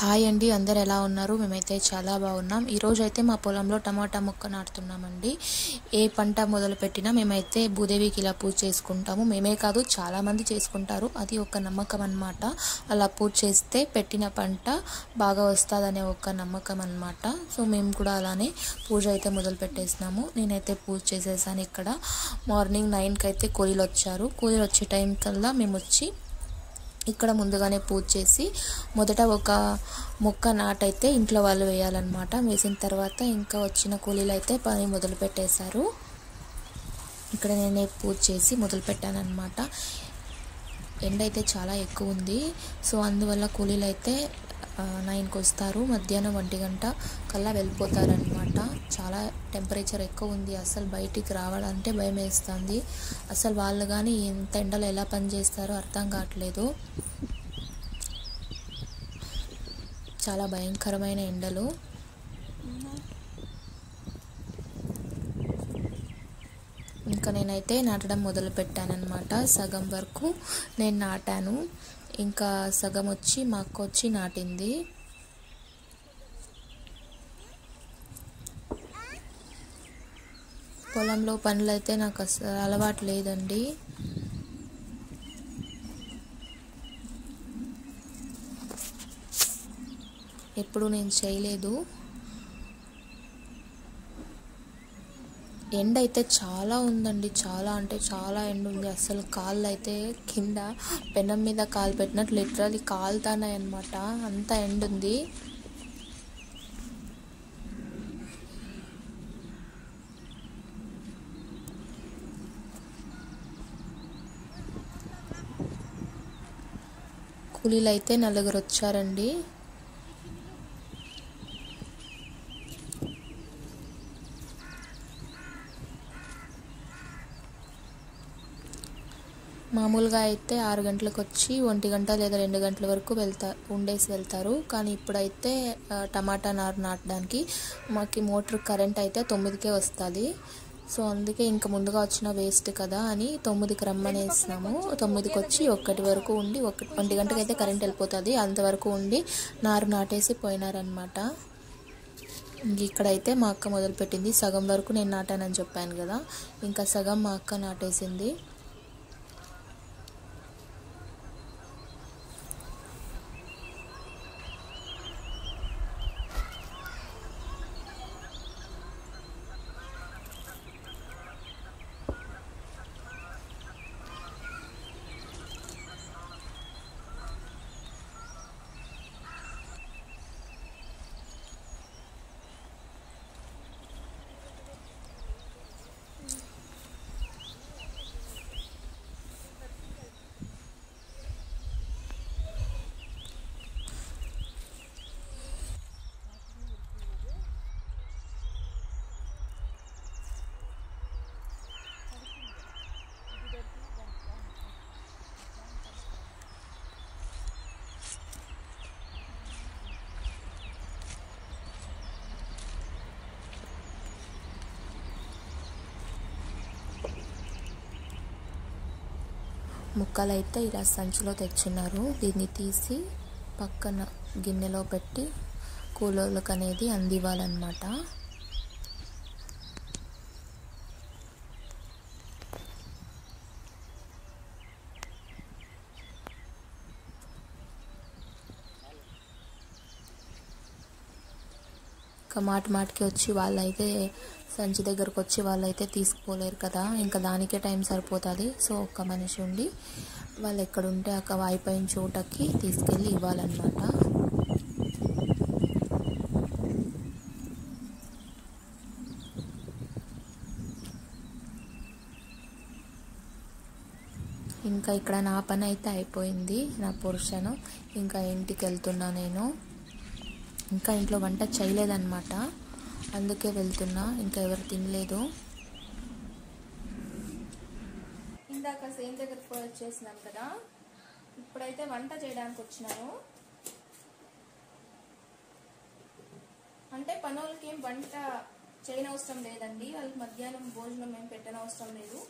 Hi అండి, అందరు ఎలా ఉన్నారు? మేమైతే చాలా బాగున్నాం. ఈరోజు అయితే మా పొలంలో టమాటా మొక్క నాటుతున్నామండి. ఏ పంట మొదలు పెట్టినా మేమైతే భూదేవికి ఇలా పూజ చేసుకుంటాము. మేమే కాదు, చాలామంది చేసుకుంటారు. అది ఒక నమ్మకం అన్నమాట. అలా పూజ చేస్తే పెట్టిన పంట బాగా వస్తుందనే ఒక నమ్మకం అన్నమాట. సో మేము కూడా అలానే పూజ అయితే మొదలు పెట్టేసినాము. నేనైతే పూజ చేసేసాను. ఇక్కడ మార్నింగ్ 9కి అయితే కూలీలు వచ్చారు. కూలీలు వచ్చే టైం కల్లా మేము వచ్చి ఇక్కడ ముందుగానే పూజ చేసి మొదట ఒక మొక్క నాటైతే ఇంట్లో వాళ్ళు వేయాలన్నమాట. వేసిన తర్వాత ఇంకా వచ్చిన కూలీలు అయితే పని మొదలు పెట్టేశారు. ఇక్కడ నేనే పూజ చేసి మొదలు పెట్టాను అన్నమాట. ఎండ అయితే చాలా ఎక్కువ ఉంది. సో అందువల్ల కూలీలు అయితే 9కి వస్తారు. మధ్యాహ్నం 1 గంట కల్లా వెళ్ళిపోతారనమాట. చాలా టెంపరేచర్ ఎక్కువ ఉంది. అసలు బయటికి రావాలంటే భయం వేస్తుంది. అసలు వాళ్ళు కానీ ఎంత ఎండలో ఎలా పని చేస్తారో అర్థం కావట్లేదు. చాలా భయంకరమైన ఎండలు. ఇంకా నేనైతే నాటడం మొదలు పెట్టానన్నమాట. సగం వరకు నేను నాటాను. ఇంకా సగం వచ్చి మా అక్క వచ్చి నాటింది. పొలంలో పనులు అయితే నాకు అసలు అలవాటు లేదండి. ఎప్పుడు నేను చేయలేదు. ఎండ అయితే చాలా ఉందండి. చాలా అంటే చాలా ఎండ ఉంది. అసలు కాళ్ళు అయితే కింద పెనం మీద కాలు పెట్టినట్టు లిటరల్లీ కాలుతాయి అన్నమాట. అంత ఎండ ఉంది. కూలీలు అయితే 4 వచ్చారండి. మామూలుగా అయితే 6 గంటలకు వచ్చి 1 గంట లేదా 2 గంటల వరకు ఉండేసి వెళ్తారు. కానీ ఇప్పుడైతే టమాటా నారు నాటడానికి మాకు మోటార్ కరెంట్ అయితే 9కే వస్తుంది. సో అందుకే ఇంకా ముందుగా వచ్చిన వేస్ట్ కదా అని 9కి రమ్మనేసినాము. 9కి వచ్చి 1 వరకు ఉండి 1 గంటకి అయితే కరెంట్ వెళ్ళిపోతుంది. అంతవరకు ఉండి నారు నాటేసి పోయినారనమాట. ఇక్కడైతే మా అక్క మొదలుపెట్టింది. సగం వరకు నేను నాటానని చెప్పాను కదా, ఇంకా సగం మా అక్క నాటేసింది. ముక్కలైతే ఇలా సంచిలో తెచ్చున్నారు. దీన్ని తీసి పక్కన గిన్నెలో పెట్టి కూలోళ్ళకి అనేది అందివ్వాలన్నమాట. మాటికి వచ్చి వాళ్ళైతే సంచి దగ్గరకు వచ్చి వాళ్ళైతే తీసుకుపోలేరు కదా, ఇంకా దానికే టైం సరిపోతుంది. సో ఒక్క మనిషి ఉండి వాళ్ళు ఎక్కడుంటే అక్కడ అయిపోయిన చోటకి తీసుకెళ్ళి ఇవ్వాలన్నమాట. ఇంకా ఇక్కడ నా పని అయితే అయిపోయింది, నా పోర్షన్. ఇంకా ఇంటికి వెళ్తున్నా నేను. ఇంకా ఇంట్లో వంట చేయలేదన్నమాట, అందుకే వెళ్తున్నా. ఇంకా ఎవరు తినలేదు. ఇందాక సేమ్ దగ్గరికి పోయి వచ్చేసినాం కదా, ఇప్పుడైతే వంట చేయడానికి వచ్చినాను. అంటే పనులకి ఏం వంట చేయనవసరం లేదండి. వాళ్ళకి మధ్యాహ్నం భోజనం ఏం పెట్టనవసరం లేదు.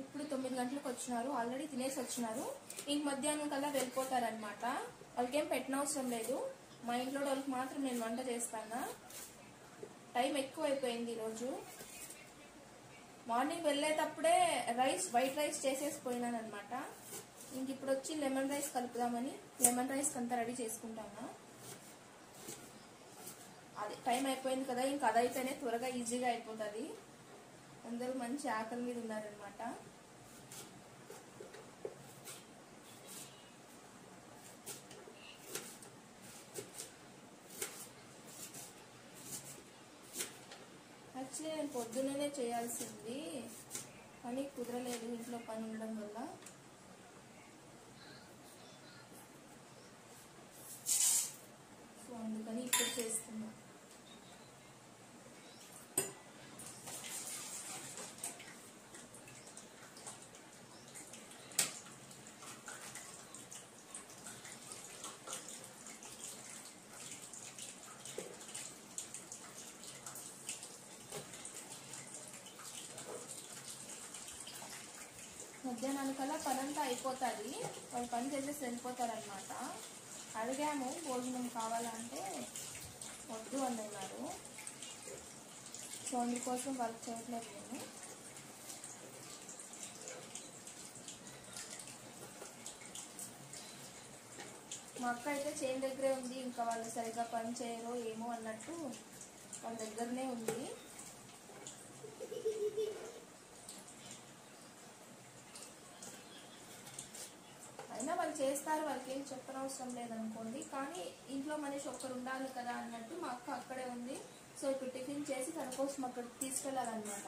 ఇప్పుడు 9 గంటలకు వచ్చినారు, ఆల్రెడీ తినేసి వచ్చినారు. ఇంక మధ్యాహ్నం కల్లా వెళ్ళిపోతారనమాట. వాళ్ళకేం పెట్టనవసరం లేదు. మా ఇంట్లో వాళ్ళకి మాత్రం నేను వంట చేస్తాను. టైం ఎక్కువ అయిపోయింది ఈరోజు. మార్నింగ్ వెళ్ళేటప్పుడే వైట్ రైస్ చేసేసి పోయినాను అనమాట. ఇంక ఇప్పుడు వచ్చి లెమన్ రైస్ కలుపుదామని లెమన్ రైస్ అంతా రెడీ చేసుకుంటాను. అది టైం అయిపోయింది కదా, ఇంకా అదైతేనే త్వరగా ఈజీగా అయిపోతుంది. అందరూ మంచి ఆకలి మీద ఉన్నారనమాట. యాక్చువల్లీ నేను పొద్దున్నే చేయాల్సింది, కానీ కుదరలేదు ఇంట్లో పని ఉండడం వల్ల. సో అందుకని ఇప్పుడు చేస్తున్నా. మధ్యాహ్నానికల్లా పనంతా అయిపోతుంది. వాళ్ళు పని చేసేసి వెళ్ళిపోతారనమాట. అడిగాము భోజనం కావాలంటే వద్దు అన్నారు. సో అందుకోసం వర్క్ చేయట్లేదు నేను. మా అక్క అయితే చేను దగ్గరే ఉంది. ఇంకా వాళ్ళు సరిగ్గా పని చేయరు ఏమో అన్నట్టు వాళ్ళ దగ్గరనే ఉంది. అయినా వాళ్ళు చేస్తారు, వాళ్ళకి ఏం చెప్పనవసరం లేదనుకోండి. కానీ ఇంట్లో మనిషి ఒక్కరు ఉండాలి కదా అన్నట్టు మా అక్క అక్కడే ఉంది. సో ఇప్పుడు టిఫిన్ చేసి తన కోసం అక్కడికి తీసుకెళ్ళాలన్నమాట.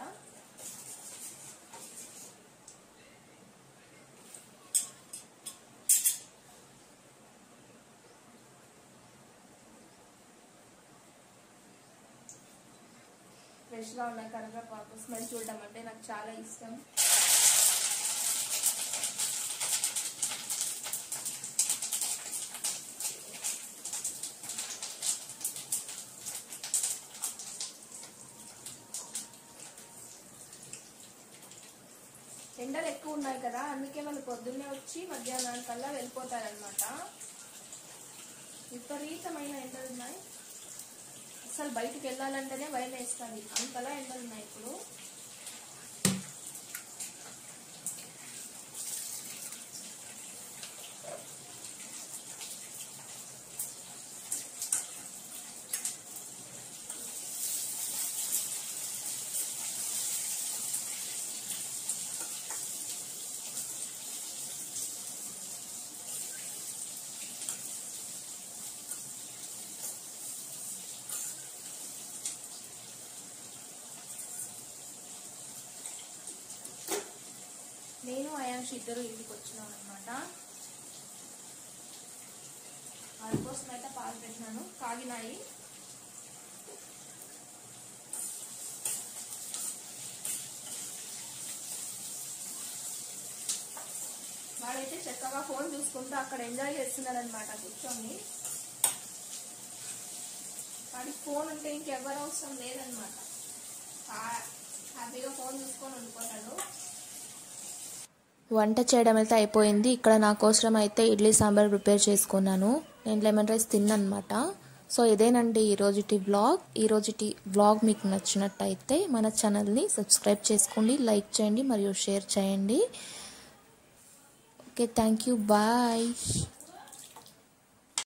ఫ్రెష్గా ఉన్న కరివేపాకు స్మెల్ చూడడం అంటే నాకు చాలా ఇష్టం. ఎండలు ఎక్కువ ఉన్నాయి కదా, అందుకే వాళ్ళు పొద్దున్నే వచ్చి మధ్యాహ్నానికల్లా వెళ్ళిపోతారనమాట. విపరీతమైన ఎండలు ఉన్నాయి. అసలు బయటికి వెళ్ళాలంటేనే భయం వేస్తుంది, అంతలా ఎండలు ఉన్నాయి ఇప్పుడు. నేను అయాంష్ ఇద్దరు ఇంటికి వచ్చినాం అనమాట. వాళ్ళ కోసం అయితే పాలు పెట్టినాను, కాగినాయి. వాడైతే చక్కగా ఫోన్ చూసుకుంటూ అక్కడ ఎంజాయ్ చేస్తున్నారు అనమాట కూర్చొని. వాడికి ఫోన్ ఉంటే ఇంకెవరు అవసరం లేదనమాట. హ్యాపీగా ఫోన్ చూసుకొని ఉండిపోతాడు. వంట చేయడం అయితే అయిపోయింది. ఇక్కడ నా కోసం అయితే ఇడ్లీ సాంబార్ ప్రిపేర్ చేసుకున్నాను. నేను లెమన్ రైస్ తిన్నానమాట. సో ఇదేనండి ఈరోజుటి వ్లాగ్ మీకు నచ్చినట్టయితే మన ఛానల్ని సబ్స్క్రైబ్ చేసుకోండి, లైక్ చేయండి మరియు షేర్ చేయండి. Okay, thank you, bye.